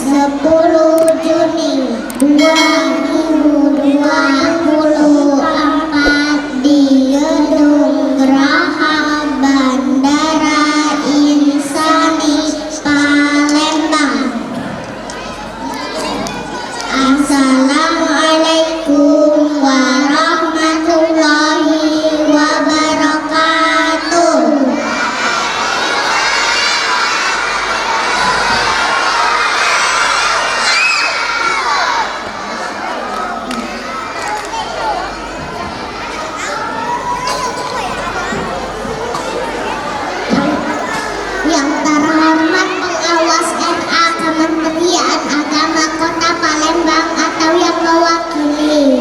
10 Juni 2024 di Gedung Geraha Bandara Insani Palembang. Assalamualaikum warahmatullahi wabarakatuh. Yang terhormat pengawas RA Kementerian Agama Kota Palembang atau yang mewakili.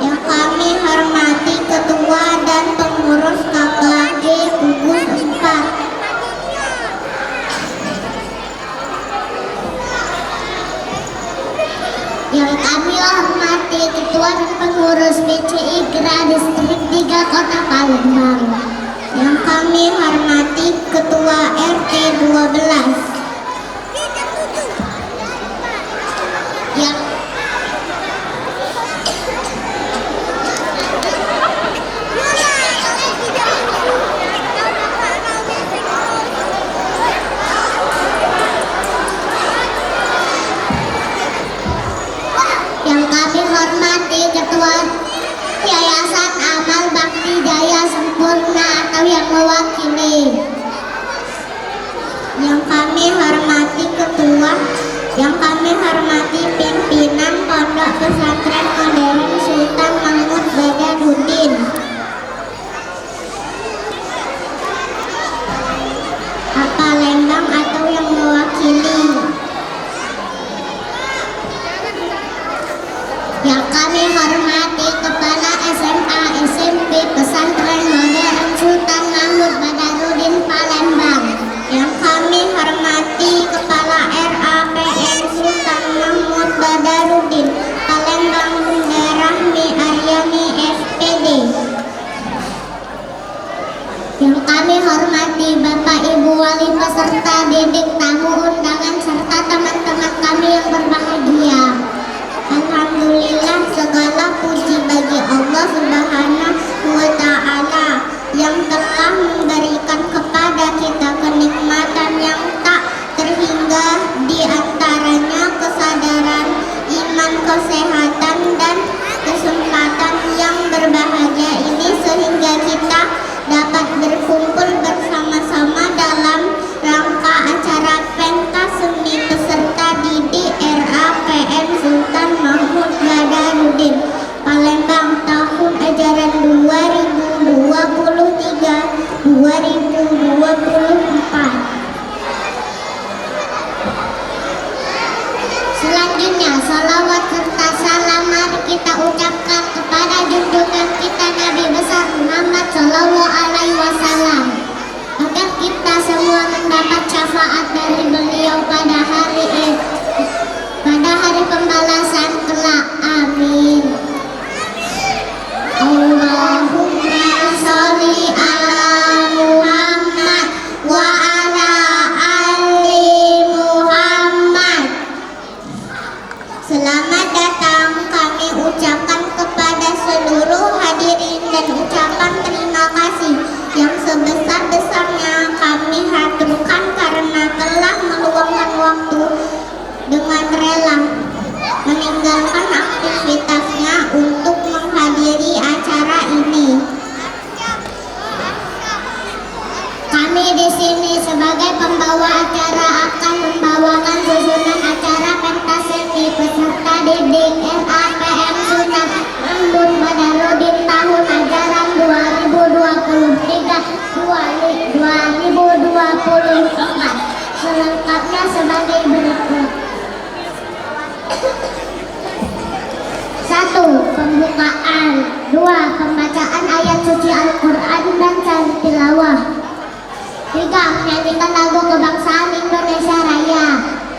Yang kami hormati Ketua dan Pengurus KKG Gugus 4. Yang kami hormati Ketua dan Pengurus BCI GERA Distrik 3 Kota Palembang. Yang kami hormati Ketua RT 12. Yang kami hormati Ketua Yayasan Amal Bakti Jaya Sempurna atau yang mewakili. Yang kami hormati Ketua, yang kami hormati pimpinan Pondok Pesantren Modern Sultan Mahmud Badarudin. Palembang atau yang mewakili. Yang kami hormati Kepala SMA SMP Pesantren Modern Sultan Mahmud Badarudin Palembang. Yang kami hormati Kepala RAPN Sultan Mahmud Badarudin Palembang Bunda Rahmi Aryani SPD. Yang kami hormati Bapak Ibu Wali peserta didik, tamu undangan serta teman-teman kami yang berbahagia. Alhamdulillah, segala puji bagi Allah Subhanahu wa Ta'ala yang telah memberikan kepada kita kenikmatan yang tak terhingga, di antaranya kesadaran, iman, kesehatan, dan kesempatan yang berbahagia ini sehingga kita dapat berkumpul bersama-sama dalam rangka acara pentas seni peserta didik RAPN Sultan Mahmud Badarudin Palembang tahun ajaran 2023-2024. Selanjutnya, salawat serta salam mari kita ucapkan kepada junjungan kita Nabi besar Muhammad Sallallahu Alaihi Wasallam, agar kita semua mendapat syafaat dari beliau pada hari pembalasan kelak. Amin. Allahumma sholli ala Muhammad wa ala ali Muhammad. Selamat datang kami ucapkan kepada seluruh hadirin dan ucapan terima kasih yang sebesar-besarnya kami haturkan karena telah meluangkan waktu dengan rela meninggalkan aktivitasnya untuk menghadiri acara ini. Kami di sini sebagai pembawa acara akan membawakan susunan acara pentas seni peserta didik RAPN Sultan Mahmud Badarudin tahun ajaran 2023-2024. Selengkapnya sebagai berikut. 1. Pembukaan. 2. Pembacaan ayat suci Al-Quran dan cari tilawah. 3. Menyanyikan lagu kebangsaan Indonesia Raya.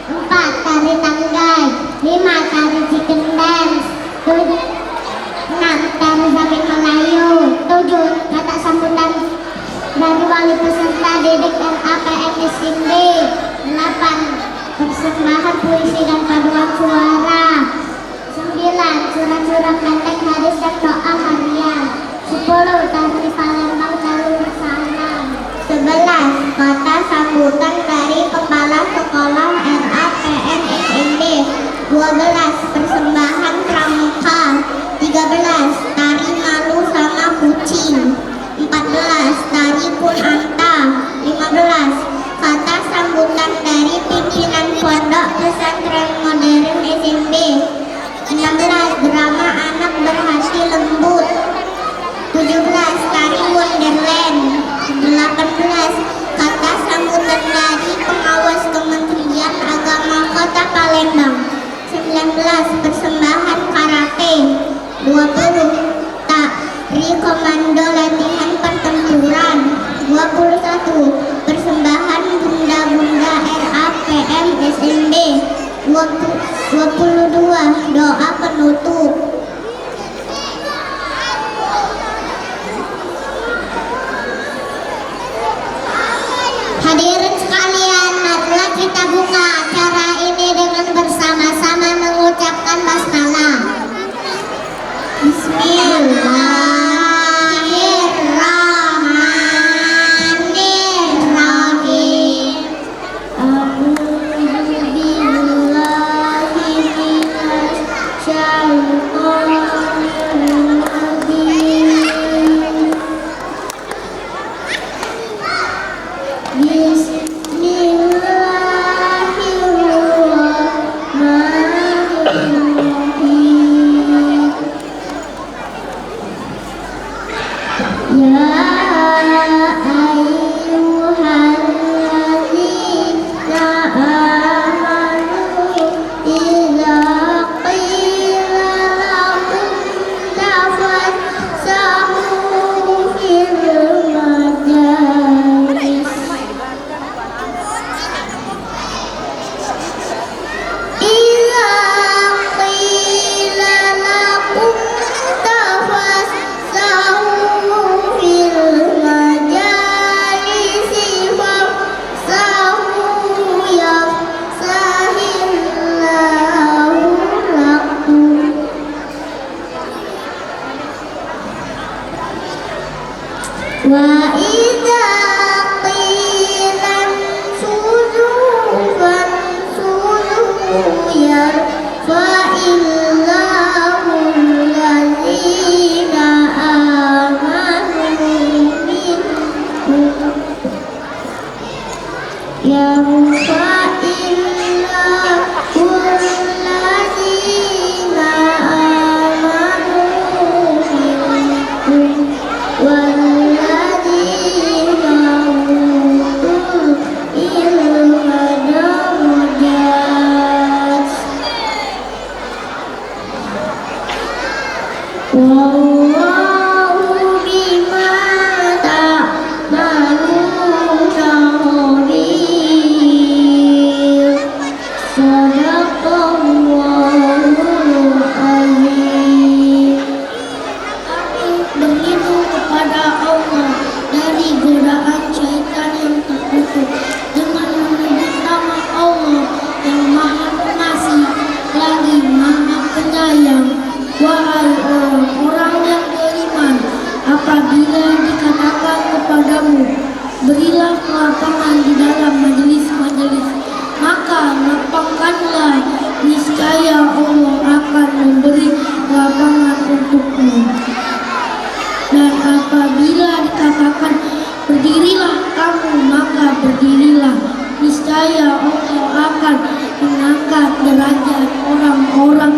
4. Tari tanggai. 5. Tari chicken dance. 6. Tari Zamin Melayu. 7. Kata sambutan dari wali peserta didik RAPN di sini. 8. Persembahan puisi puisi dan paduan suara. 9. Surat-surat pendek hadis dan doa harian. 10. Tari Palembang jalur salam. 11. Kata sambutan dari Kepala Sekolah RAPM SMB. 12. Persembahan pramuka. 13. Tari malu sama kucing. 14. Tari kunanta. 15. Kata sambutan dari pimpinan Pondok Pesantren Modern SMB. 16. Drama anak berhati lembut. 17. Tari Wonderland. 18. Kata sambutan dari pengawas Kementerian Agama Kota Palembang. 19. Persembahan karate. 20. Tari komando latihan pertempuran. 21. Persembahan bunda-bunda RAPM SMB. 22. Doa penutup. Hadirin sekalian, marilah kita buka acara ini dengan bersama-sama mengucapkan basmalah. Bismillahirrahmanirrahim. A'udzubillahi minasyaitonirrajim. Bismillahirrahmanirrahim. Ya ayyuhalladzina amanu idza qila lakum tafassahu fil majalis idza qila lakum tafassahu fil majalisi fafsahu yafsahillahu lakum. Wa idza qila anfuzu fanfuzu yarfa'illahu allazina amanu minkum. Yarfa'illahu allazina amanu minkum walladzina utul ilma darajat. Wallahu bima ta'maluna khabir. Sadaqallahul azim. Kami berlindung kepada Allah dari godaan syaitan yang terkutuk dengan menyebut nama Allah yang Maha Pengasih lagi Maha Penyayang. Wahai orang-orang yang beriman, apabila dikatakan kepadamu, berilah kelapangan di dalam majelis-majelis, maka lapangkanlah, niscaya Allah akan memberi lapangan untukmu. Dan apabila dikatakan berdirilah kamu, maka berdirilah, niscaya Allah akan mengangkat derajat orang-orang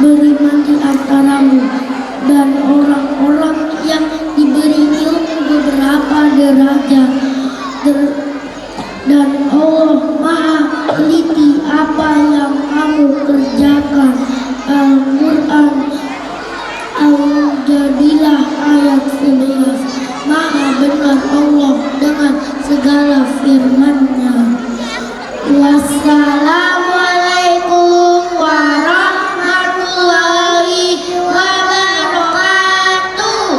beriman di antaramu dan orang-orang yang diberi ilmu beberapa derajat. Dan Allah Maha teliti apa yang kamu kerjakan. Al-Quran Al-Jadilah ayat 11. Maha benar Allah dengan segala firman-Nya. Wassalamualaikum warahmatullahi wabarakatuh.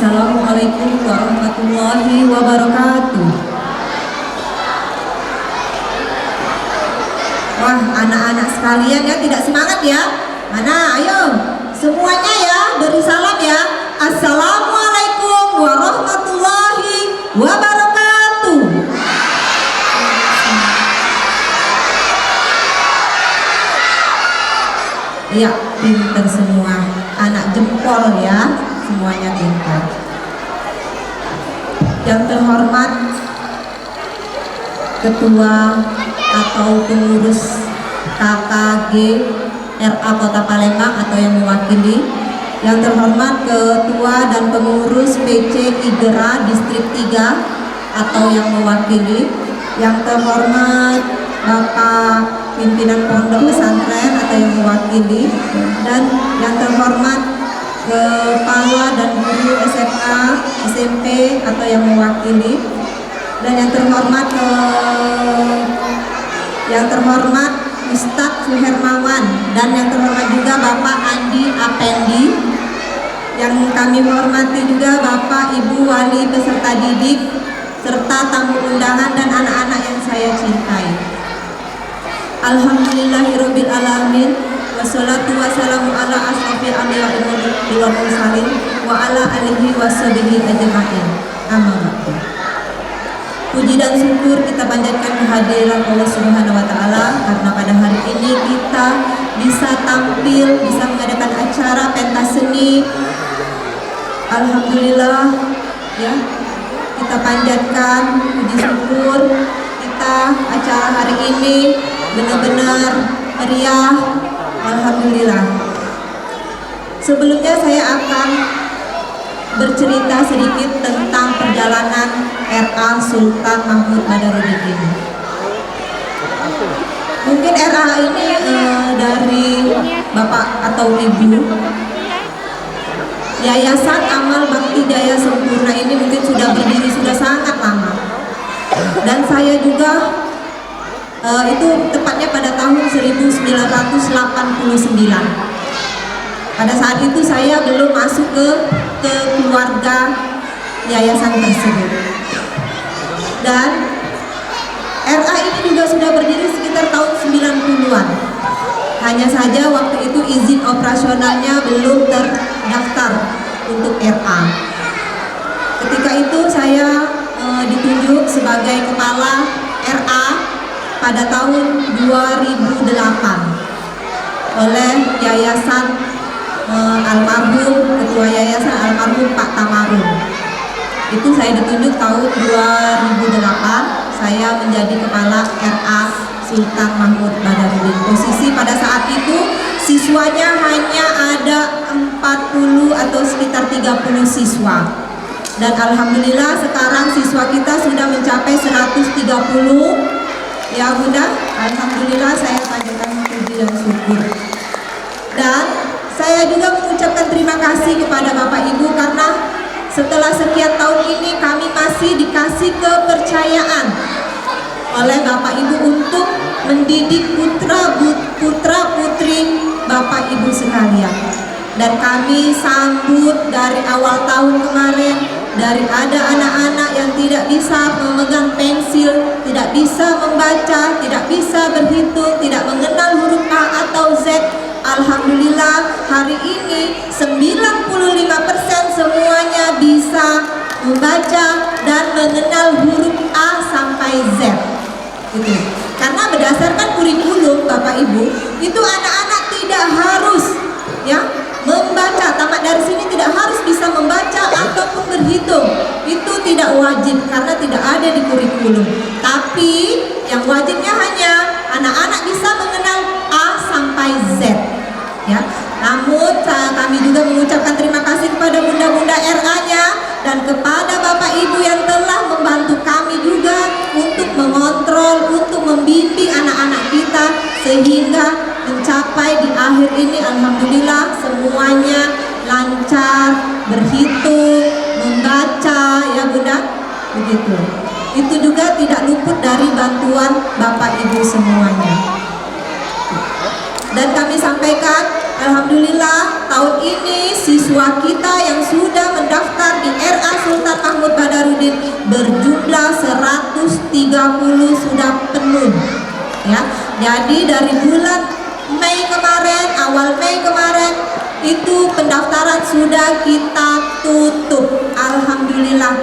Assalamualaikum warahmatullahi wabarakatuh. Wah, anak-anak sekalian ya, tidak semangat ya? Mana, ayo semuanya ya, beri salam ya. Assalamualaikum warahmatullahi wabarakatuh. Iya, pintar semua, anak jempol ya, semuanya pintar. Yang terhormat Ketua atau pengurus KKG RA Kota Palembang atau yang mewakili, yang terhormat Ketua dan pengurus PC IGERA Distrik 3 atau yang mewakili, yang terhormat Bapak pimpinan pondok pesantren atau yang mewakili, dan yang terhormat kepala dan guru SMA, SMP atau yang mewakili, dan yang terhormat Ustadz Suhermawan, dan yang terhormat juga Bapak Andi Apendi. Yang kami hormati juga Bapak Ibu Wali peserta didik serta tamu undangan dan anak-anak yang saya cintai. Alhamdulillahirabbil alamin, wassalatu wassalamu ala asrofil anbiya'i wal mursalin wa ala alihi washabihi ajmain. Amma ba'du. Puji dan syukur kita panjatkan kehadiran Allah Subhanahu wa taala karena pada hari ini kita bisa tampil, bisa mengadakan acara pentas seni. Alhamdulillah ya. Kita panjatkan puji syukur kita acara hari ini benar-benar meriah. Alhamdulillah. Sebelumnya saya akan bercerita sedikit tentang perjalanan RA Sultan Mahmud Badarudin ini. Mungkin RA ini dari Bapak atau Ibu, Yayasan Amal Bakti Jaya Sempurna ini mungkin sudah berdiri sudah sangat lama. Dan saya juga itu tepatnya pada tahun 1989. Pada saat itu saya belum masuk ke keluarga yayasan tersebut. Dan RA ini juga sudah berdiri sekitar tahun 90-an. Hanya saja waktu itu izin operasionalnya belum terdaftar untuk RA. Ketika itu saya ditunjuk sebagai kepala RA pada tahun 2008 oleh Yayasan almarhum, Ketua Yayasan almarhum Pak Tamarun. Itu saya ditunjuk tahun 2008, saya menjadi kepala RA Sultan Mahmud Badarudin. Posisi pada saat itu siswanya hanya ada 40 atau sekitar 30 siswa. Dan alhamdulillah sekarang siswa kita sudah mencapai 130. Ya Bunda, alhamdulillah saya panjatkan puji dan syukur. Dan saya juga mengucapkan terima kasih kepada Bapak Ibu karena setelah sekian tahun ini kami masih dikasih kepercayaan oleh Bapak Ibu untuk mendidik putra putri Bapak Ibu sekalian. Dan kami sambut dari awal tahun kemarin, dari ada anak-anak yang tidak bisa memegang pensil, tidak bisa membaca, tidak bisa berhitung, tidak mengenal huruf A atau Z. Alhamdulillah hari ini 95% semuanya bisa membaca dan mengenal huruf A sampai Z. Gitu. Karena berdasarkan kurikulum Bapak Ibu, itu anak-anak tidak harus ya membaca, tamat dari sini tidak harus bisa membaca ataupun berhitung. Itu tidak wajib karena tidak ada di kurikulum. Tapi yang wajibnya hanya anak-anak bisa mengenal A sampai Z. Ya. Namun kami juga mengucapkan terima kasih kepada bunda-bunda RA-nya dan kepada Bapak Ibu yang telah membantu kami juga untuk mengontrol, untuk membimbing anak-anak kita sehingga mencapai di akhir ini alhamdulillah semuanya lancar, berhitung, membaca ya Bunda, begitu. Itu juga tidak luput dari bantuan Bapak Ibu semuanya. Dan kami sampaikan alhamdulillah tahun ini siswa kita yang sudah mendaftar di Jadi dari bulan Mei kemarin, awal Mei kemarin itu pendaftaran sudah kita tutup. Alhamdulillah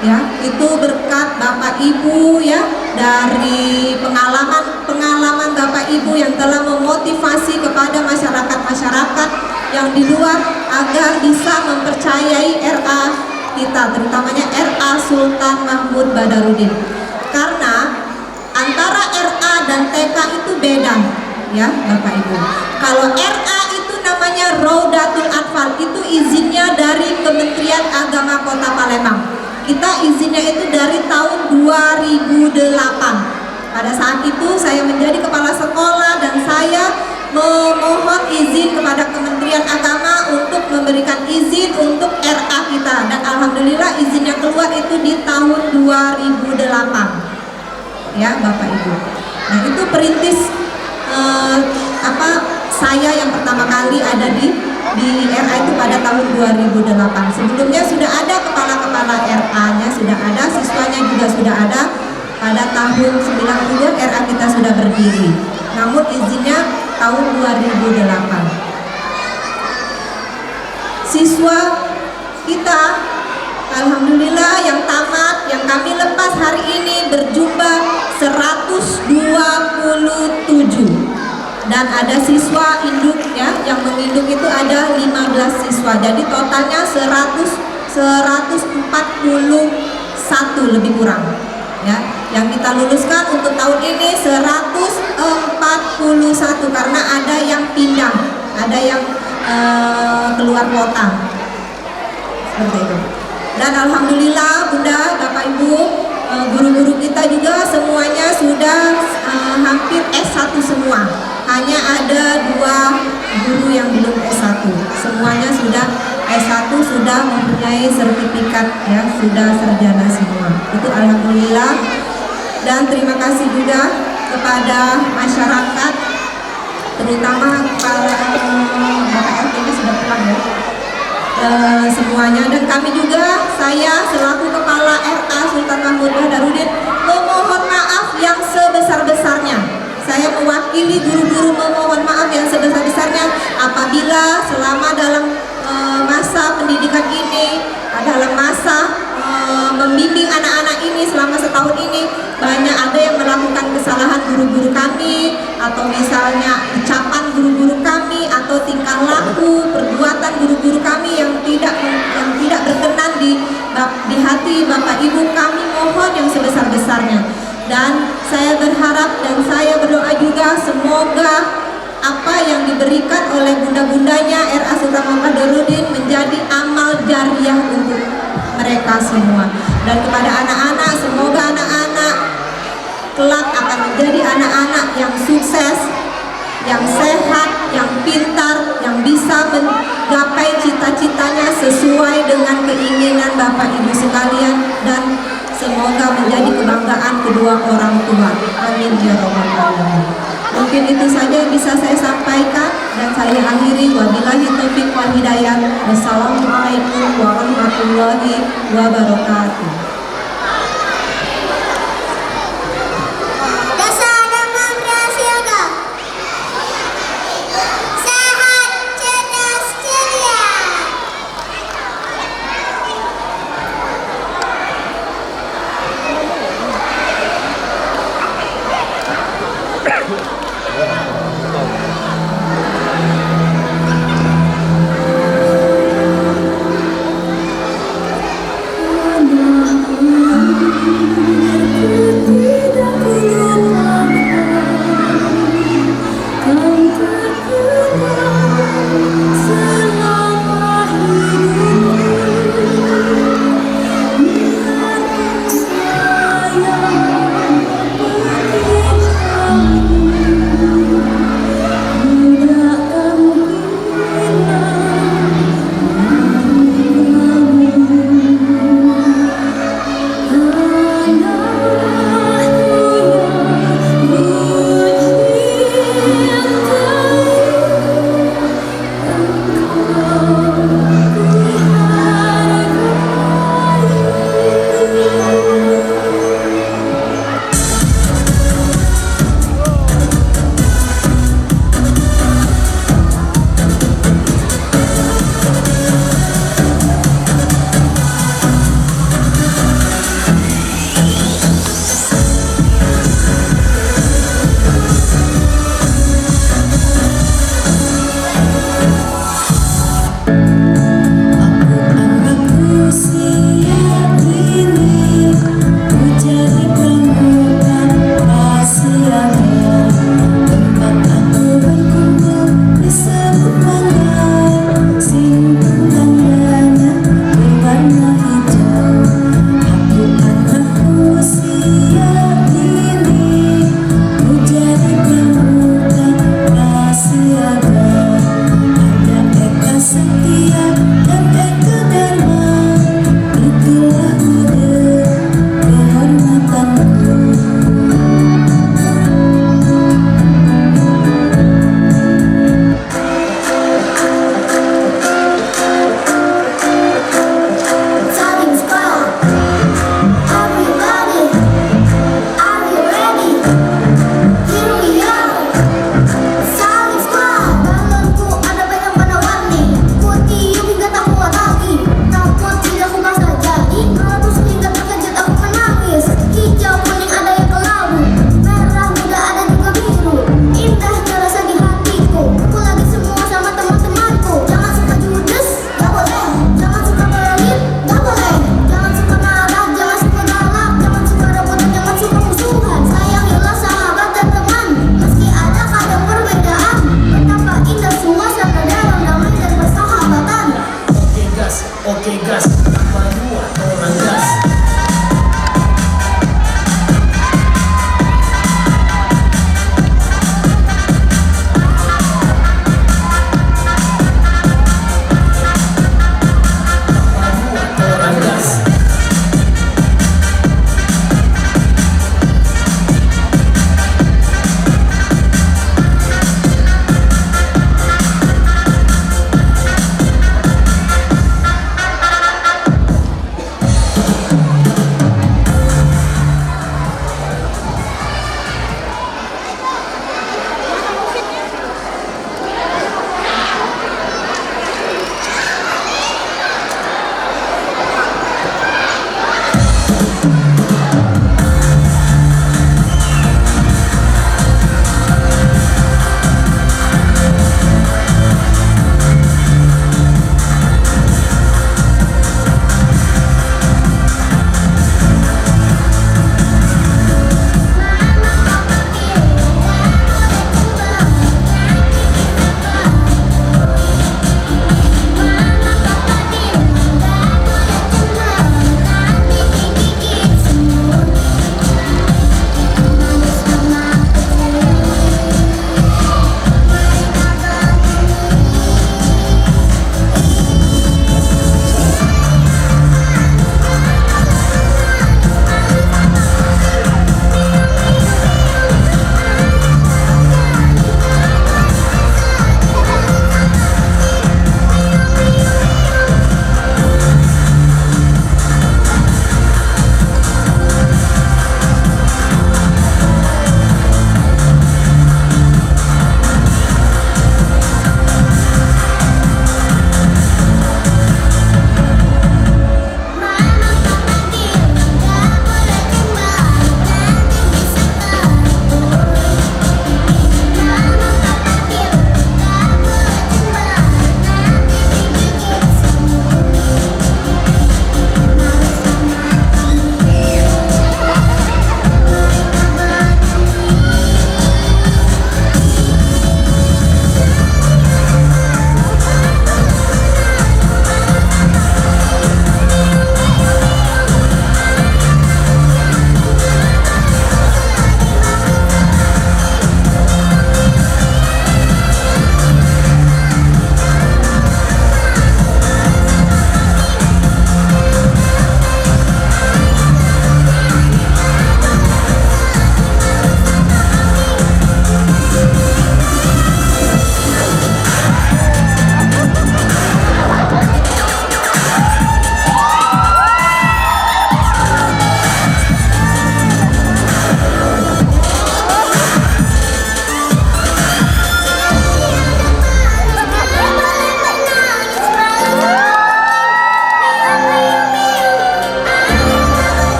ya, itu berkat Bapak Ibu ya, dari pengalaman Bapak Ibu yang telah memotivasi kepada masyarakat yang di luar agar bisa mempercayai RA kita, terutamanya RA Sultan Mahmud Badarudin. Karena antara RA dan TK itu beda ya Bapak Ibu. Kalau RA itu namanya Raudatul Atfal, itu izinnya dari Kementerian Agama Kota Palembang. Kita izinnya itu dari tahun 2008. Pada saat itu saya menjadi kepala sekolah dan saya memohon izin kepada Kementerian Agama untuk memberikan izin untuk RA kita, dan alhamdulillah izinnya keluar itu di tahun 2008 ya Bapak Ibu. Nah itu perintis saya yang pertama kali ada di RA itu pada tahun 2008. Sebelumnya sudah ada kepala-kepala RA-nya, sudah ada, siswanya juga sudah ada. Pada tahun 90-an RA kita sudah berdiri, namun izinnya tahun 2008. Siswa kita alhamdulillah yang tamat, yang kami lepas hari ini berjumlah 127, dan ada siswa induk ya, yang menginduk itu ada 15 siswa, jadi totalnya 141 lebih kurang ya. Yang kita luluskan untuk tahun ini 141, karena ada yang pindah, ada yang keluar kota seperti itu. Dan alhamdulillah Bunda, Bapak Ibu, guru-guru kita juga semuanya sudah hampir S1 semua. Hanya ada 2 guru yang belum S1. Semuanya sudah S1, sudah mempunyai sertifikat ya, sudah sarjana semua. Itu alhamdulillah. Dan terima kasih juga kepada masyarakat, terutama para Bapak RT-nya sudah pulang ya, semuanya. Dan kami juga, saya selaku kepala RA Sultan Mahmud Badarudin memohon maaf yang sebesar-besarnya. Saya mewakili guru-guru memohon maaf yang sebesar-besarnya apabila selama dalam masa pendidikan ini, dalam masa membimbing anak-anak ini selama setahun ini, banyak ada yang melakukan kesalahan guru-guru kami, atau misalnya ucapan guru-guru kami, atau tingkah laku, perbuatan guru-guru kami yang tidak berkenan di hati Bapak Ibu. Kami mohon yang sebesar-besarnya, dan saya berharap dan saya berdoa juga semoga apa yang diberikan oleh bunda-bundanya RA Sultan Mahmud Badarudin menjadi amal jariah untuk mereka semua. Dan kepada anak-anak, semoga anak-anak kelak akan menjadi anak-anak yang sukses, yang sehat, yang pintar, yang bisa menggapai cita-citanya sesuai dengan keinginan Bapak Ibu sekalian, dan semoga menjadi kebanggaan kedua orang tua. Amin ya rabbal alamin. Mungkin itu saja yang bisa saya sampaikan, dan saya akhiri. Wabillahi taufiq wal hidayah. Wassalamualaikum warahmatullahi wabarakatuh.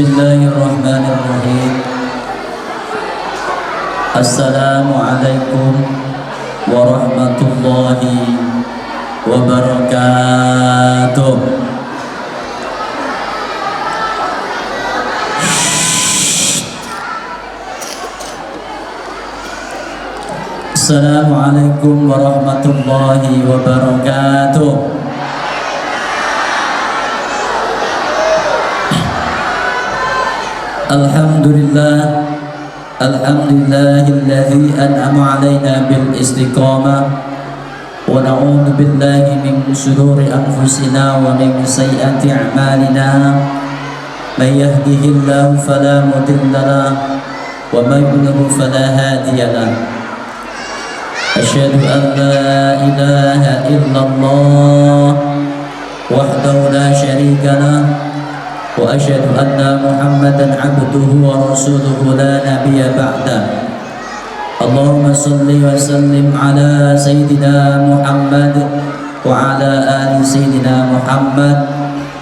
Bismillahirrahmanirrahim. Assalamualaikum warahmatullahi wabarakatuh. Assalamualaikum warahmatullahi wabarakatuh. Alhamdulillah, alhamdulillahilladzi an'ama 'alaina bil istiqamah wa na'udzu billahi min shururi anfusina wa min sayyiati a'malina. May yahdihillahu fala mudilla lahu wa may yudlil fala hadiya lahu. Asyhadu an la ilaha illallah wahdahu la syarika lahu wa asyhadu anna Muhammadan abduhu wa rasuluhu la nabiyya ba'da. Allahumma salli wa sallim ala sayyidina Muhammad wa ala ali sayyidina Muhammad.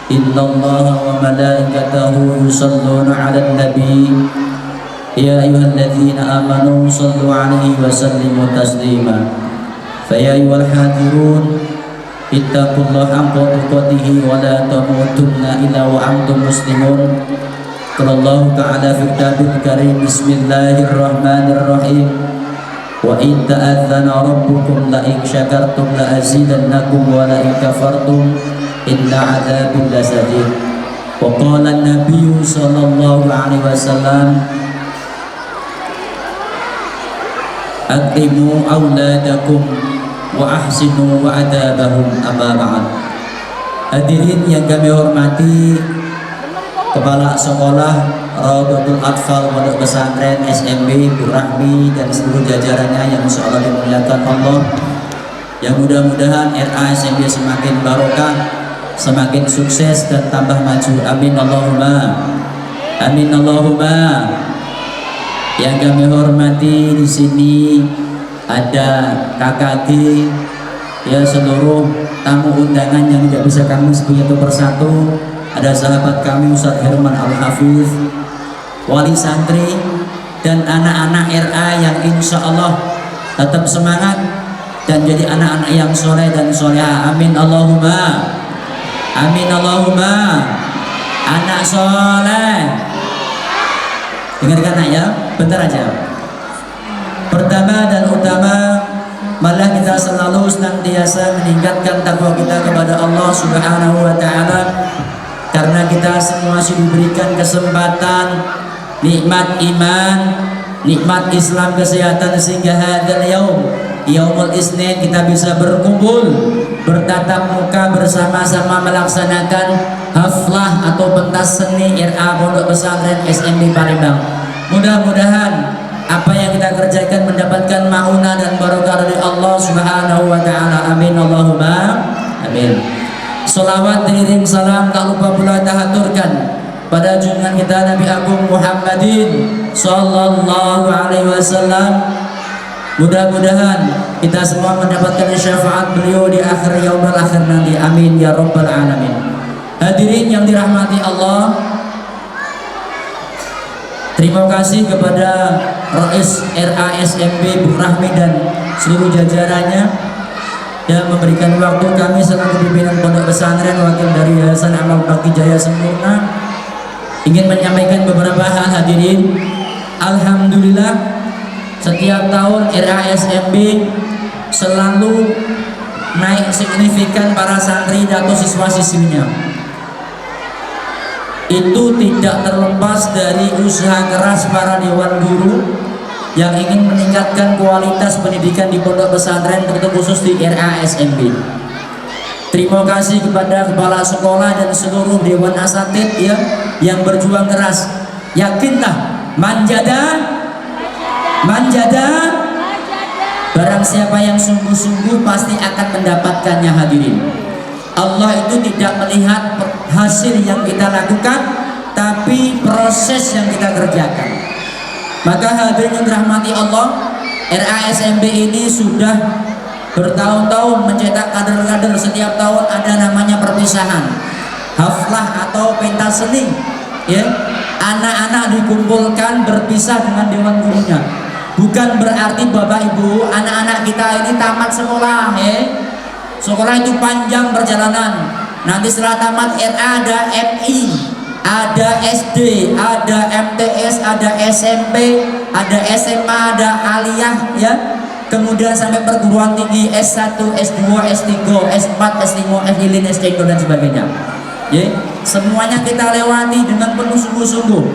Innallaha wa malaikatahu yusalluna 'alan nabi. Ya ayyuhalladzina amanu sallu 'alaihi wa sallimu taslima. Fa ya ayyuhal hadirun ittaqullaha haqqa tuqatih wa la tamutunna illa wa antum muslimun. Qala Allah ta'ala fi kitabil karim, bismillahirrahmanirrahim. Wa in ta'adzana rabbukum la in syakartum la azidannakum wa la in kafartum inna 'adzabi lasadid. Wa qala an-nabiyyu sallallahu alaihi wasallam, aqimu auladakum wa ahsinu wa adabahum, amma ba'd. Hadirin yang kami hormati, Kepala Sekolah Raudhatul Atfal Pondok Pesantren SMB Bu Rahmi dan seluruh jajarannya yang insyaallah dimuliakan Allah, yang mudah-mudahan RA SMB semakin barokah, semakin sukses dan tambah maju, amin Allahumma amin Allahumma. Yang kami hormati, di sini ada KKG, ya, seluruh tamu undangan yang tidak bisa kami sebut satu persatu. Ada sahabat kami Ustaz Herman Al-Hafiz, wali santri, dan anak-anak RA yang insya Allah tetap semangat dan jadi anak-anak yang soleh dan soleha, amin Allahumma amin Allahumma. Anak soleh, dengarkan nak ya, bentar aja. Pertama dan utama, malah kita selalu senantiasa meningkatkan takwa kita kepada Allah Subhanahu wa ta'ala, karena kita semua masih diberikan kesempatan nikmat iman, nikmat Islam, kesehatan, sehingga hadal yaumul isnin kita bisa berkumpul, bertatap muka bersama-sama melaksanakan haflah atau pentas seni RA Pondok Pesantren SMB Palembang. Mudah-mudahan apa yang kita kerjakan mendapatkan maunah dan barokah dari Allah Subhanahu wa ta'ala, amin Allahumma amin. Salawat diiring salam tak lupa pula kita haturkan pada junjungan kita Nabi Agung Muhammadin sallallahu alaihi wasallam. Mudah-mudahan kita semua mendapatkan syafaat beliau di akhir yaumul akhir nanti, amin ya rabbal alamin. Hadirin yang dirahmati Allah, terima kasih kepada Rais RA SMB Bu Rahmi dan seluruh jajarannya yang memberikan waktu kami selaku pimpinan Pondok Pesantren, wakil dari Yayasan Amal Bakti Jaya Sempurna, ingin menyampaikan beberapa hal. Hadirin, alhamdulillah setiap tahun RA SMB selalu naik signifikan para santri atau siswa-siswinya. Itu tidak terlepas dari usaha keras para dewan guru yang ingin meningkatkan kualitas pendidikan di pondok pesantren, terkhusus di RA SMB. Terima kasih kepada kepala sekolah dan seluruh dewan asatid ya, yang berjuang keras. Yakinlah, manjada, barang siapa yang sungguh-sungguh pasti akan mendapatkannya. Hadirin, Allah itu tidak melihat hasil yang kita lakukan, tapi proses yang kita kerjakan. Maka hadirin yang dirahmati Allah, RA SMB ini sudah bertahun-tahun mencetak kader-kader. Setiap tahun ada namanya perpisahan, haflah atau pentas seni, ya. anak-anak dikumpulkan berpisah dengan dewan gurunya. Bukan berarti Bapak Ibu anak-anak kita ini tamat sekolah sekolah itu panjang perjalanan. Nanti setelah tamat RA ada MI, ada SD, ada MTS, ada SMP, ada SMA, ada aliyah ya. Kemudian sampai perguruan tinggi S1, S2, S3, S4, S5, S5, S6 dan sebagainya. Ya, semuanya kita lewati dengan penuh sungguh-sungguh.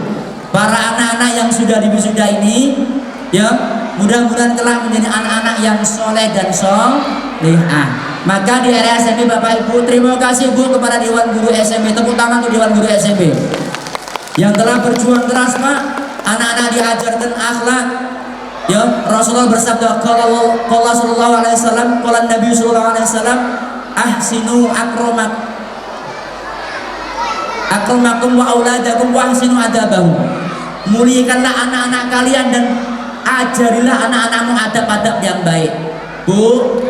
Para anak-anak yang sudah diwisuda ini ya, mudah-mudahan kelak menjadi anak-anak yang soleh dan solehah. Maka di area SMP Bapak Ibu, terima kasih Bu kepada Dewan Guru SMP. Tepuk tangan untuk Dewan Guru SMP yang telah berjuang keras Pak. Anak-anak diajarkan akhlak. Ya, Rasulullah bersabda, qala sallallahu alaihi wasallam, qala Nabi sallallahu alaihi wasallam, ahsinu akramakum wa auladakum wa ahsinu adabahum. Muliakanlah anak-anak kalian dan ajarilah anak-anakmu adab-adab yang baik. Bu,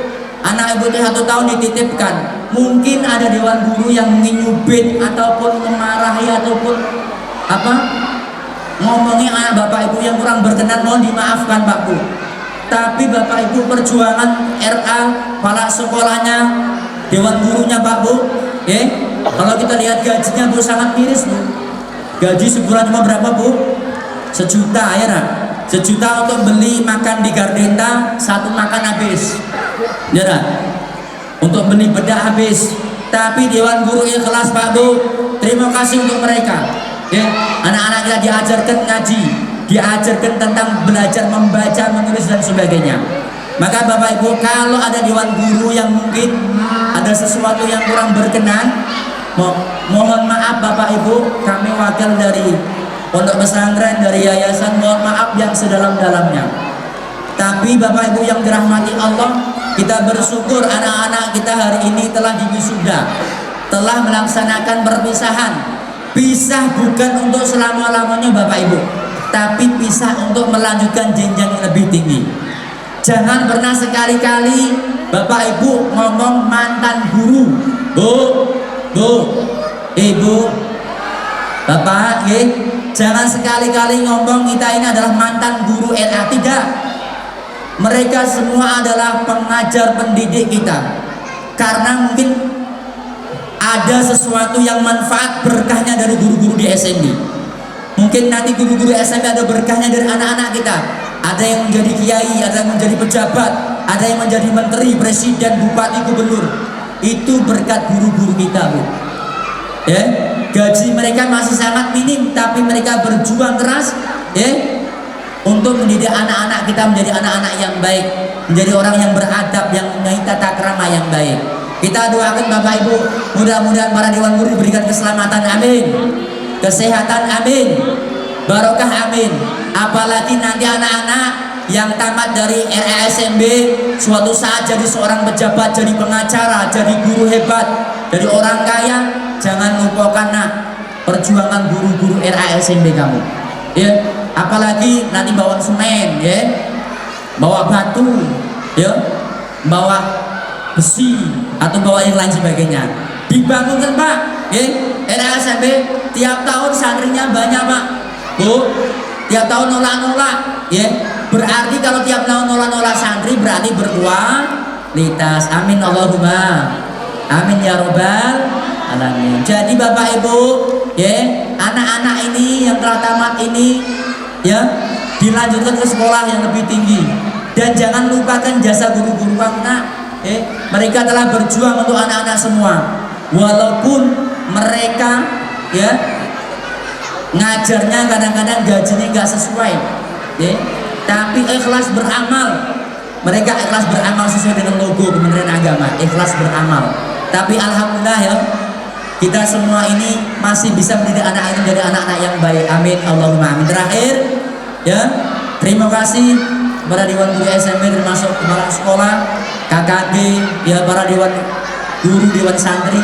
anak ibu 1 tahun dititipkan, mungkin ada dewan guru yang menyubit ataupun memarahi ataupun ngomongin anak Bapak Ibu yang kurang berkenan, mohon dimaafkan Pak Bu. Tapi Bapak Ibu perjuangan RA, kepala sekolahnya, dewan gurunya Pak Bu, kalau kita lihat gajinya Bu sangat miris Bu. Gaji sebulan cuma berapa Bu? 1 juta ya nak? 1 juta untuk beli makan di Gardenta, 1 makan habis ya nak? Untuk beli bedak habis. Tapi dewan guru ikhlas Pak Bu. Terima kasih untuk mereka ya. Anak-anak kita diajarkan ngaji, diajarkan tentang belajar membaca, menulis dan sebagainya. Maka Bapak Ibu, kalau ada dewan guru yang mungkin ada sesuatu yang kurang berkenan, mohon maaf Bapak Ibu, kami wakil dari pondok pesantren, dari yayasan, mohon maaf yang sedalam-dalamnya. Tapi Bapak Ibu yang dirahmati Allah, kita bersyukur anak-anak kita hari ini telah diwisuda, telah melaksanakan perpisahan. Pisah bukan untuk selama-lamanya Bapak Ibu, tapi pisah untuk melanjutkan jenjang yang lebih tinggi. Jangan pernah sekali-kali Bapak Ibu ngomong mantan guru. Bu, Ibu, Bapak, jangan sekali-kali ngomong kita ini adalah mantan guru RA. Tidak. Mereka semua adalah pengajar pendidik kita. Karena mungkin ada sesuatu yang manfaat berkahnya dari guru-guru di SMB. Mungkin nanti guru-guru SMB ada berkahnya dari anak-anak kita. Ada yang menjadi kiai, ada yang menjadi pejabat, ada yang menjadi menteri, presiden, bupati, gubernur. Itu berkat guru-guru kita Bu. Ya, gaji mereka masih sangat minim, tapi mereka berjuang keras untuk mendidik anak-anak kita menjadi anak-anak yang baik, menjadi orang yang beradab, yang mempunyai tata krama yang baik. Kita doakan Bapak Ibu, mudah-mudahan para dewan guru diberikan keselamatan, amin, kesehatan, amin, barokah, amin. Apalagi nanti anak-anak yang tamat dari RASMB suatu saat jadi seorang pejabat, jadi pengacara, jadi guru hebat, jadi orang kaya. Jangan lupakan nak perjuangan guru-guru RASMB kamu ya. Apalagi nanti bawa semen ya, bawa batu ya, bawa besi atau bawa yang lain sebagainya. Dibangunkan Pak ya, RASMB tiap tahun santrinya banyak Pak Bu. Tiap tahun nolak-nolak ya. Berarti kalau tiap tahun nolak-nolak santri berarti berkualitas. Amin Allahumma amin ya robbal alamin. Jadi Bapak Ibu ya, anak-anak ini yang telah tamat ini ya, dilanjutkan ke sekolah yang lebih tinggi. Dan jangan lupakan jasa guru-guru kamu ya. Mereka telah berjuang untuk anak-anak semua. Walaupun mereka ya ngajarnya kadang-kadang gajinya nggak sesuai ya, tapi ikhlas beramal. Mereka ikhlas beramal sesuai dengan logo Kementerian Agama, ikhlas beramal. Tapi alhamdulillah ya, kita semua ini masih bisa mendidik anak ini menjadi anak-anak yang baik. Amin Allahumma amin. Terakhir ya, terima kasih kepada Dewan Guru SMP, termasuk kepala sekolah, KKG ya, para dewan guru, dewan santri,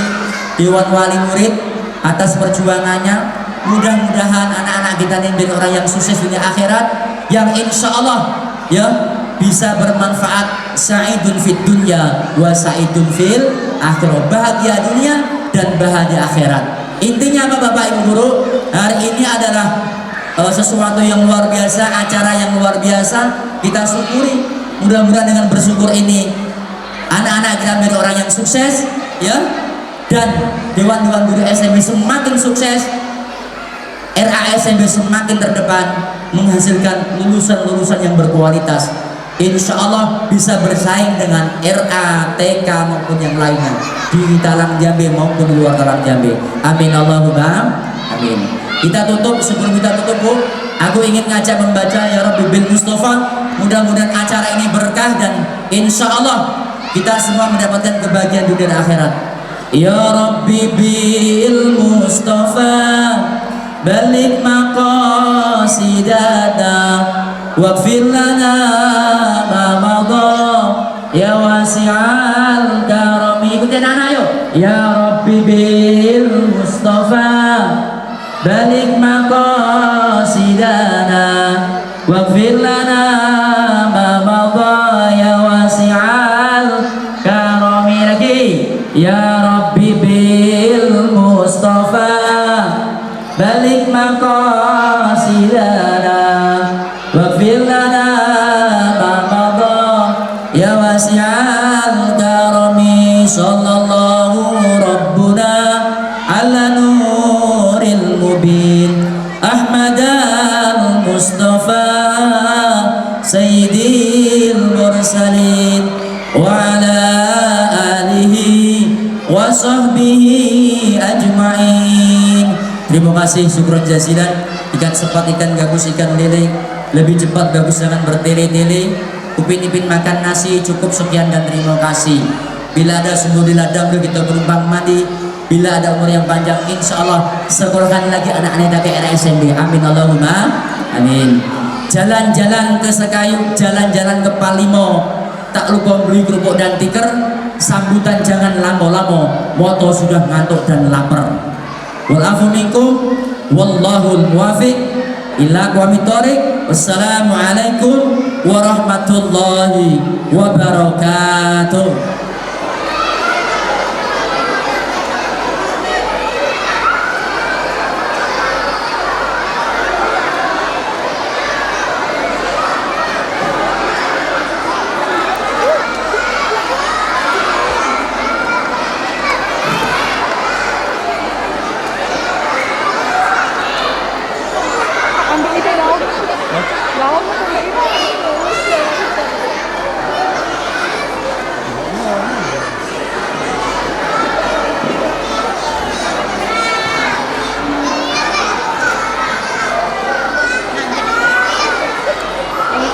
dewan wali murid atas perjuangannya. Mudah-mudahan anak-anak kita ini menjadi orang yang sukses dunia akhirat, yang insya Allah ya bisa bermanfaat, sa'idun fid dunya wa sa'idun fil akhirah, bahagia dunia dan bahagia akhirat. Intinya apa Bapak Ibu Guru? hari ini adalah sesuatu yang luar biasa, acara yang luar biasa. Kita syukuri, mudah-mudahan dengan bersyukur ini anak-anak kita menjadi orang yang sukses, ya. Dan Dewan-Dewan Guru SMP semakin sukses, RASMB semakin terdepan, menghasilkan lulusan-lulusan yang berkualitas. Insya Allah bisa bersaing dengan RA, TK maupun yang lainnya di Talang Jambi maupun di luar Talang Jambi. Amin Allahumma amin. Kita tutup, sebelum kita tutup Bu, aku ingin ngajak membaca Ya Rabbi bil Mustafa. Mudah-mudahan acara ini berkah dan insya Allah kita semua mendapatkan kebahagiaan dunia dan akhirat. Ya Rabbi bil Mustafa balik maqasidana waghfir lana ma madha ya wasi'al karami. Ikutin anak yuk. Ya Rabbi bil Mustafa balik maqasidana waghfir lana ma madha ya wasi'al karami. Lagi. Ya Rabbi bil Mustafa balik maqasidana waghfir lana ma madha ya wasi'al karami. Sallallahu rabbuna ala nuril mubin Ahmad al-Mustafa sayyidil mursalin wa ala alihi wa sahbihi ajma'in. Terima kasih, syukron jazilan. Ikan sepat, ikan gabus, ikan lele. Lebih cepat bagus jangan bertele-tele. Upin-ipin makan nasi, cukup sekian dan terima kasih. Bila ada sumur di ladang kita bernumpang mandi. Bila ada umur yang panjang, insya Allah sekolahkan lagi anak-anak ke RSMB. Amin Allahumma amin. Jalan-jalan ke Sekayu, jalan-jalan ke Palimo. Tak lupa beli kerupuk dan tikar. Sambutan jangan lamo-lamo. Moto sudah ngantuk dan lapar. Walafu minkum wallahul muwafiq ila aqwamit thoriq. Wassalamualaikum warahmatullahi wabarakatuh.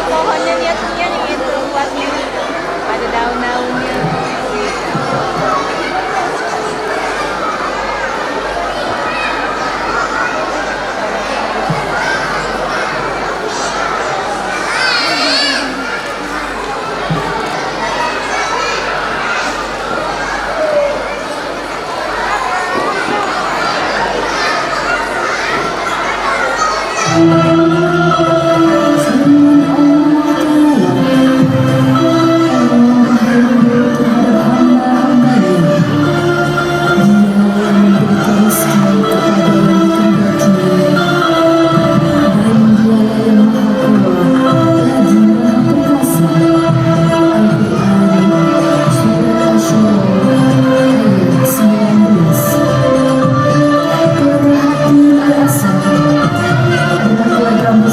Pohonnya lihatnya yang itu buat ada daun-daunnya. Program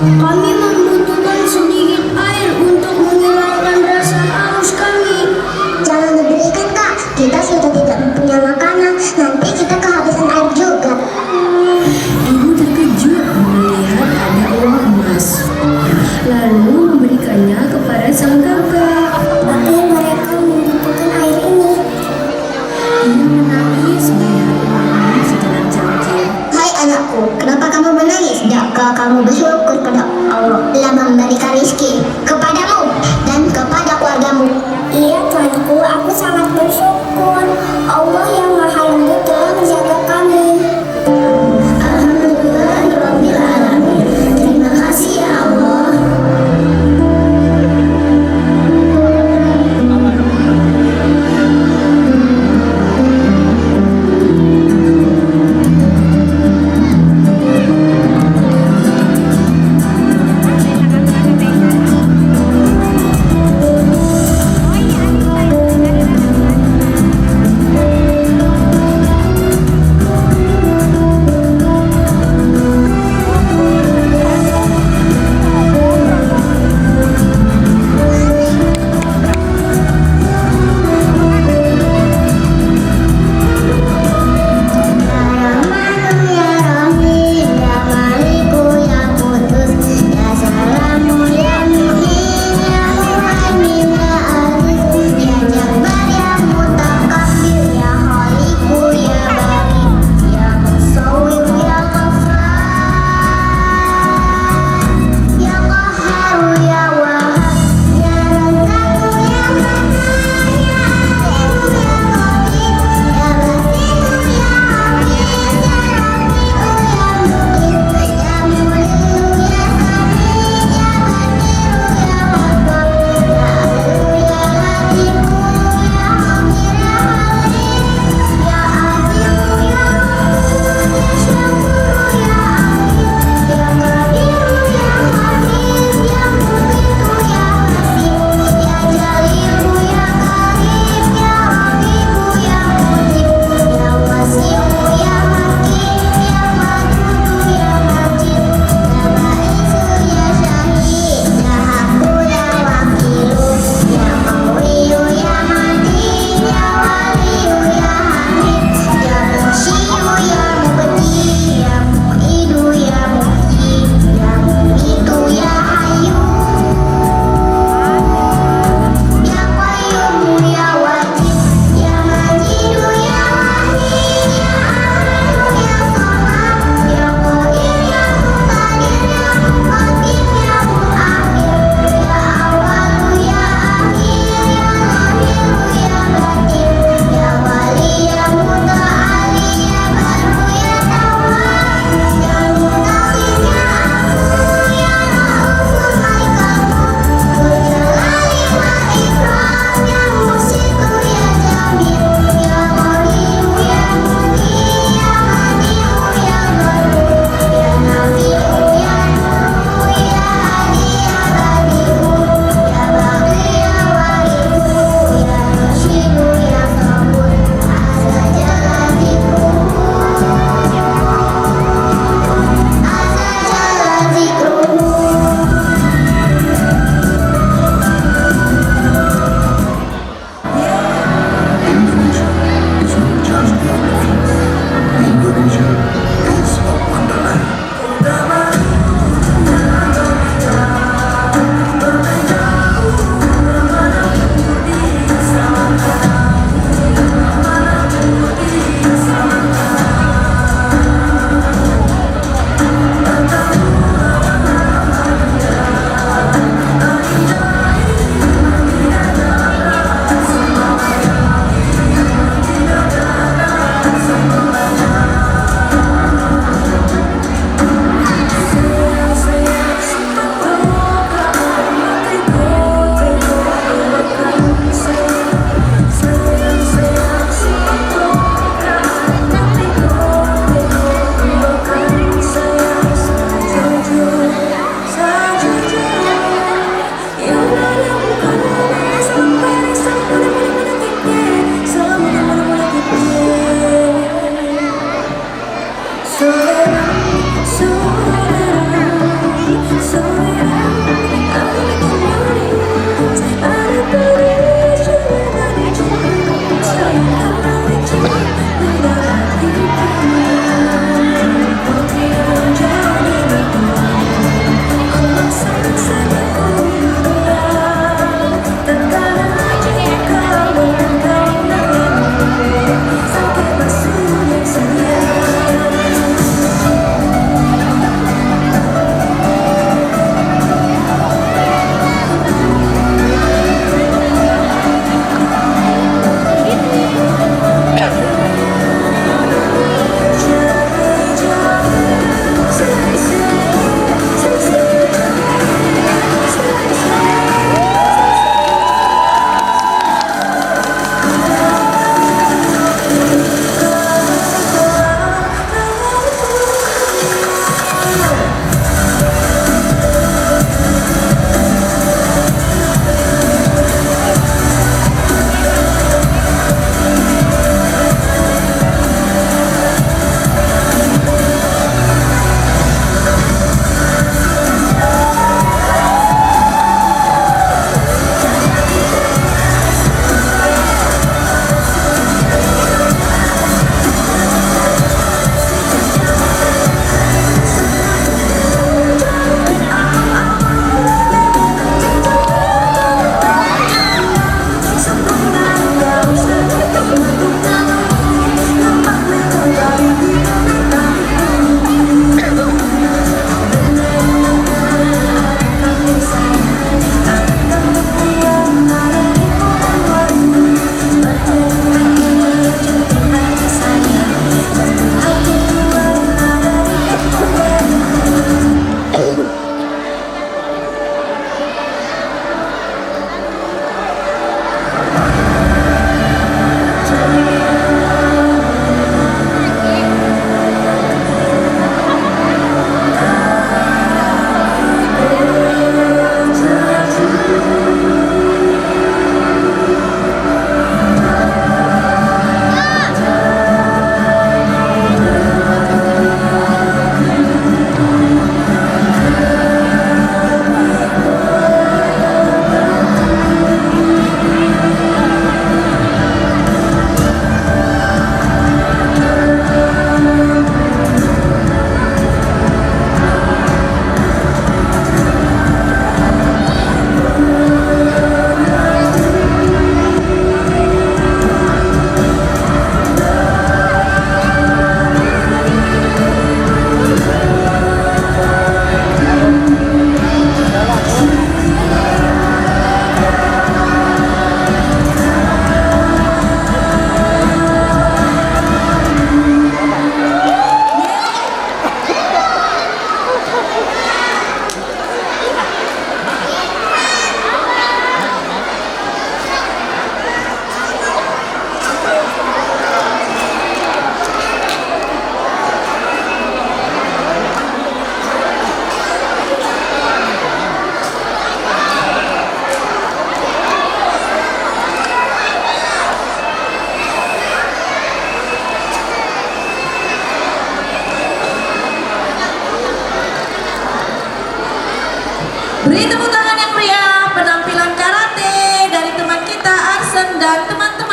Kami membutuhkan sedikit air untuk menghilangkan rasa haus kami. Jangan diberikan, Kak. Kita sudah tidak punya makanan. Nanti kita kehabisan air juga. Ibu terkejut melihat ada uang emas, lalu memberikannya kepada sang kakak. Tapi mereka membutuhkan air ini. Ia menangis melihat uang emas di dalam cangkir. Hai anakku, kenapa kamu menangis? Tidakkah kamu bersyukur pada Allah telah memberikan rezeki kepadamu dan kepada keluargamu? Iya tuanku, aku sangat bersyukur. Allah yang maha lembut telah menjaga kami. Alhamdulillahirabbil alamin. Terima kasih ya Allah. Beri tepuk tangan yang meriah penampilan karate dari teman kita Arsen dan teman-teman.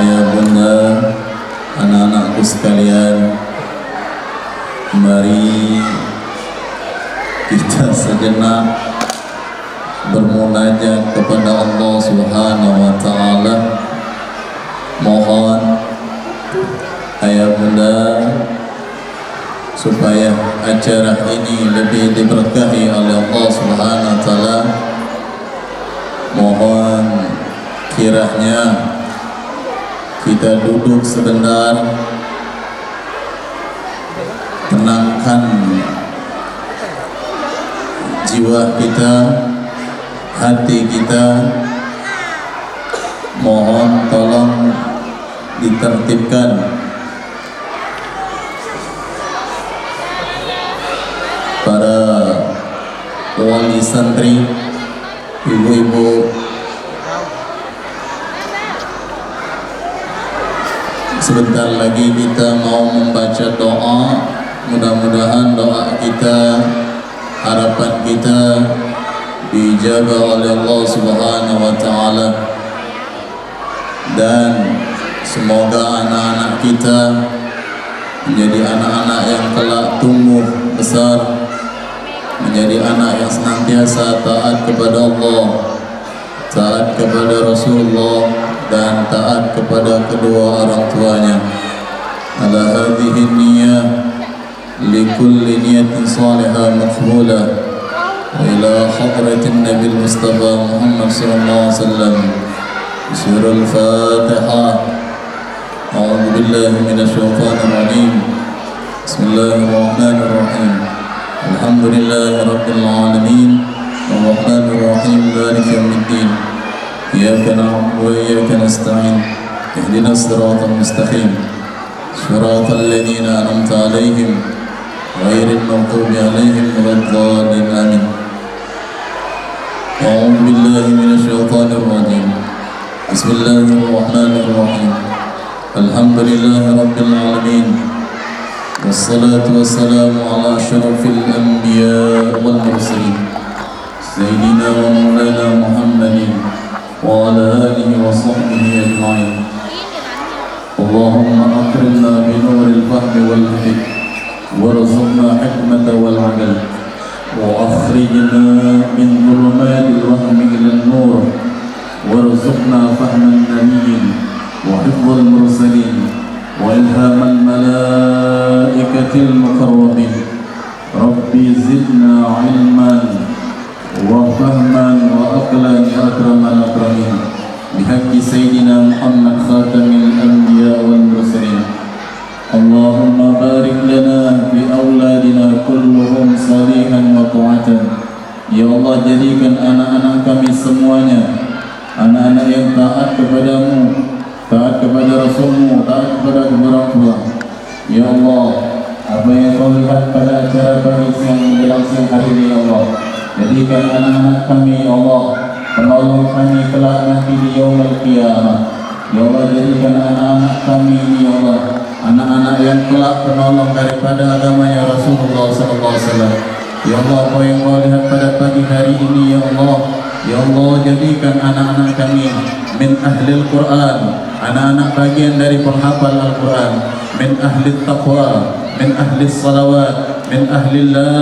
ayah bunda, anak-anakku sekalian, mari kita sejenak bermunajat kepada Allah Subhanahu wa taala. Mohon ayah bunda supaya acara ini lebih diberkahi oleh Allah Subhanahu wa taala. Mohon kiranya kita duduk sebentar, tenangkan jiwa kita, hati kita. Mohon tolong ditertibkan. Para wali santri, ibu-ibu, sebentar lagi kita mau membaca doa. Mudah-mudahan doa kita, harapan kita dijabah oleh Allah Subhanahu wa taala, dan semoga anak-anak kita menjadi anak-anak yang kelak tumbuh besar, menjadi anak yang senantiasa taat kepada Allah, taat kepada Rasulullah, dan taat kepada kedua orang tuanya. Ala hadhihi niyyah likulli niyatin salihah maqbulah wa ila hadratin Nabi Mustafa Muhammad sallallahu alaihi wasallam. Surah Al-Fatihah. A'udzu billahi minasy syaithanir rajim. Bismillahirrahmanirrahim. Alhamdulillahi rabbil alamin. Arrahmanir rahim. Maliki yaumiddin. Iyyaka na'budu wa iyyaka nasta'in. Ihdinas siratal mustaqim. Shiratal ladzina an'amta 'alaihim ghairil maghdubi 'alaihim waladdallin. Amin. A'udzu billahi minasy syaithanir rajim. Bismillahirrahmanirrahim. Alhamdulillahi rabbil alamin. Wassalatu wassalamu ala asyrafil anbiya wal mursalin sayyidina wa maulana Muhammadin wa ala alihi wa sahbihi ajma'in. Allahumma akrimna bi nuril fahmi wal hikm warzuqna hikmata wal 'adl wa akhrijna min dhulumatil wahmi ila nur warzuqna fahman nabiyyin wa hifdzal mursalin wa ilhamal malaikatil mukarramin. Rabbi zidna ilman wa fahman wa aqlan ya akramal akramin. Bihaqqi sayyidina Muhammad khatamil anbiya wal mursalin. Allahumma barik lana fi auladina kulluhum salihan wa ta'atan. Ya Allah, jadikan anak-anak kami semuanya anak-anak yang taat kepadamu, taat kepada Rasulmu, taat kepada orang tua. Ya Allah, apa yang kau lihat pada acara kami siang menjelang siang hari ini, ya Allah, jadikan anak-anak kami, ya Allah, penolong kami kelak nanti di yaumul qiyamah. Ya Allah, jadikan anak-anak kami ini, ya Allah, anak-anak yang kelak penolong daripada agamanya Rasulullah SAW. Ya Allah, apa yang kau lihat pada pagi hari ini, ya Allah, ya Allah, jadikan anak-anak kami min ahlil Quran, anak-anak bagian dari penghafal Al-Quran, min ahli taqwa, min ahli salawat, min ahli la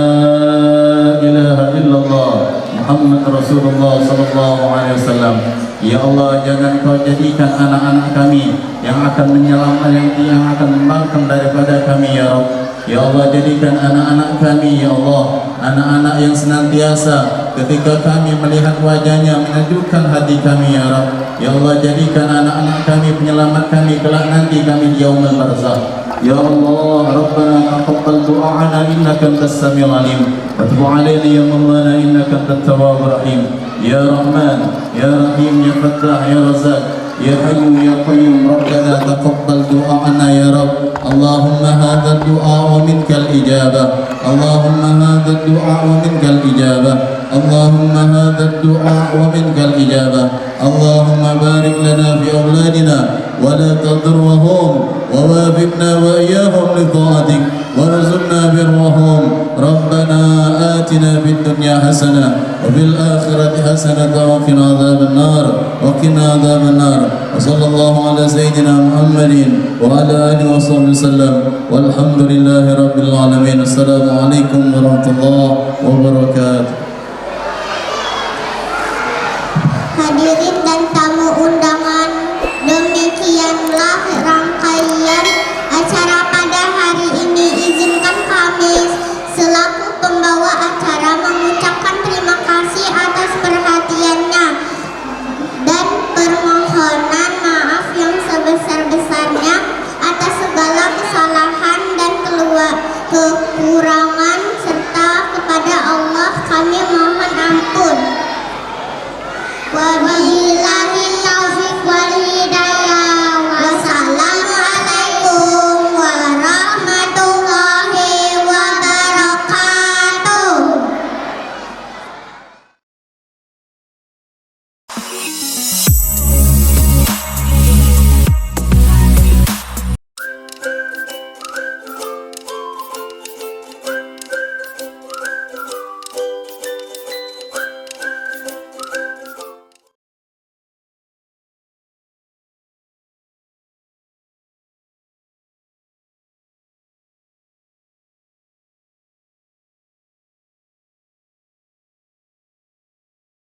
ilaha illallah Muhammad Rasulullah sallallahu alaihi wasallam. Ya Allah, jangan kau jadikan anak-anak kami yang akan menyelamatkan, yang akan membangkang daripada kami, ya Rabb. Ya Allah, jadikan anak-anak kami, ya Allah, anak-anak yang senantiasa ketika kami melihat wajahnya menyejukkan hati kami, ya Rabb. Ya Allah, jadikan anak-anak kami penyelamat kami kelak nanti kami di yaumul barzakh. Ya Allah, Rabbana taqabbal du'ana innaka antas samiul alim wa tub 'alaina ya Maulana innaka antat tawwabur rahim. Ya Rahman, ya Rahim, ya Fattah, ya Razzaq, ya Hayyu ya Qayyum. Rabbana taqabbal du'ana ya Rabb. Allahumma hadha ad-du'a wa minkal ijabah. Allahumma hadha ad-du'a wa minkal ijabah. Allahumma hadha ad-du'a wa minkal ijabah. Allahumma barik lana fi awladina wa la tadurruhum wa wafiqna wa iyyahum li ta'atik warzuqna birrahum. Rabbana atina fid dunya hasanah wa وفي الآخرة حسنة وقنا عذاب النار وصلى الله على سيدنا محمد وعلى آله وصحبه وسلم والحمد لله رب العالمين. السلام عليكم ورحمة الله wabarakatuh. Hadirin